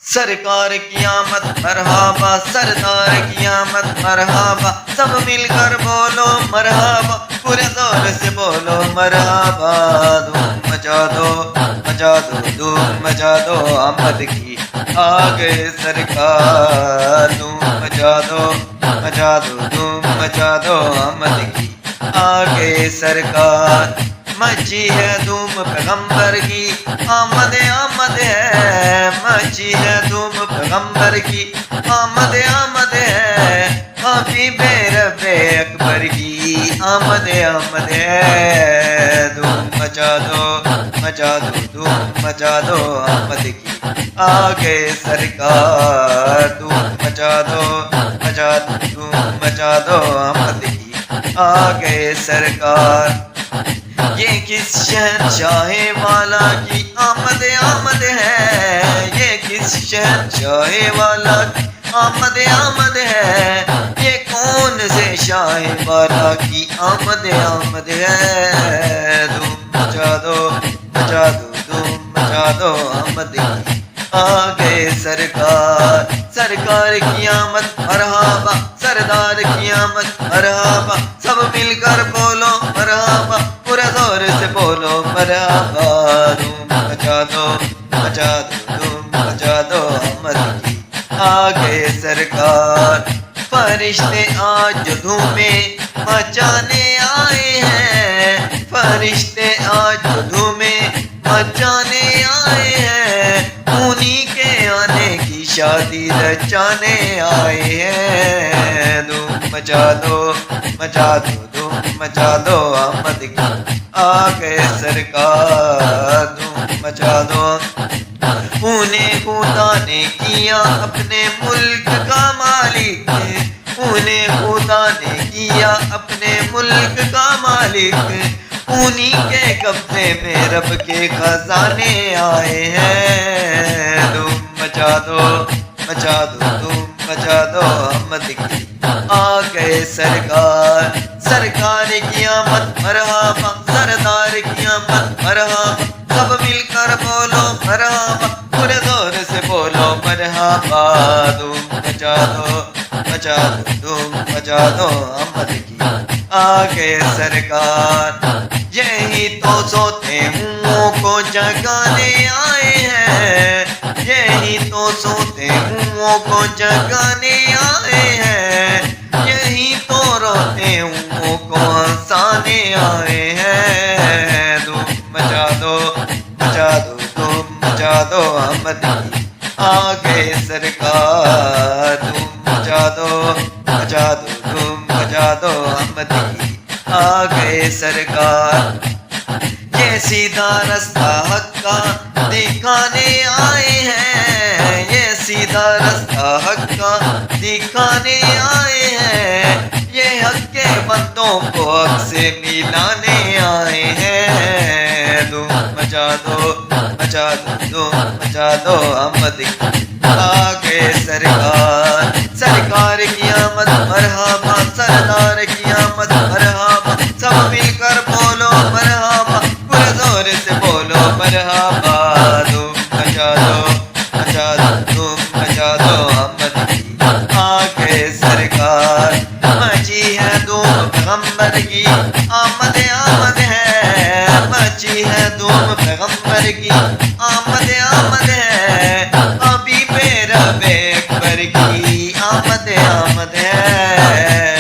سرکار کی آمد مرحبا، سردار کی آمد مرحبا، سب مل کر بولو مرحبا، پورے زور سے بولو مرحبا، دھوم مچا دو مچا دو، دھوم مچا دو آمد کی آ گئے سرکار، دھوم مچا دو مچا دو، دھوم مچا دو آمد کی آ گئے سرکار، مچی ہے دھوم پیغمبر کی آمد آمد ہے، مچی ہے دھوم پیغمبر کی آمد آمد ہے، حبیب رب اکبر کی آمد آمد ہے، دھوم مچا دو مچا دو، دھوم مچا دو آمد کی آ گئے سرکار، دھوم مچا دو مچا دو، دھوم مچا دو آمد کی آ گئے سرکار، یہ کس شہنشاہ والا کی آمد آمد ہے، یہ کس شہنشاہ والا کی آمد آمد ہے، یہ کون سے شاہ والا کی آمد آمد ہے، دھوم مچا دو مچا دو، دھوم مچا دو آمد کی آ گئے سرکار، سرکار کی آمد مرحبا، سردار کی آمد مرحبا، سب مل کر بولو مرحبا، پورے زور سے بولو مرحبا، دھوم مچا دو مچا دو، دھوم مچا دو آمد کی آ گئے سرکار، فرشتے آج دھومیں مچانے آئے ہیں، فرشتے آج دھومیں مچانے آئے ہیں، انہی کے آنے کی شادی رچانے آئے ہیں، دھوم مچا دو مچا دو، دھوم مچا دو آمد کی آ گئے سرکار، دھوم مچا دو، انہیں خدا نے کیا اپنے ملک کا مالک، انہیں خدا نے کیا اپنے ملک کا مالک، انہی کے قبضے میں رب کے خزانے آئے ہیں، دھوم مچا دو مچا دو، دھوم مچا دو آمد کی آ گئے سرکار، سرکار کی آمد مرحبا، سردار کی آمد مرحبا، سب مل کر بولو مرحبا، پورے زور سے بولو مرحبا، دھوم مچا دو مچا دو، دھوم مچا دو آمد کی آ گئے سرکار، یہی تو سوتے ہوں کو جگانے آئے ہیں، یہی تو سوتے ہوں کو جگانے آئے ہیں، یہی تو روتے ہوں کو ہنسانے آئے ہیں، دھوم مچا دو مچا دو، دھوم مچا دو آمد کی آ گئے سرکار، دھوم مچا دو مچا دو، دھوم مچا دو آمد کی آ گئے سرکار، یہ سیدھا رستہ حق کا دکھانے آئے ہیں، یہ سیدھا رستہ حق کا دکھانے آئے ہیں، یہ حق کے بندوں کو حق سے ملانے آئے ہیں، دھوم مچا دو مچا دو، دھوم مچا دو آمد کی آ گئے سرکار، سرکار کی آمد مرحبا، سردار کی آمد مرحبا، سب مل کر بولو مرحبا، پورے زور سے بولو مرحبا، دھوم مچا دو مچا دو، دھوم مچا دو آمد کی آ گئے سرکار، مچی ہے دھوم پیغمبر کی آمد آمد ہے، مچی ہے دھوم پیغمبر کی آمد آمد ہے، حبیب رب اکبر کی آمد آمد ہے۔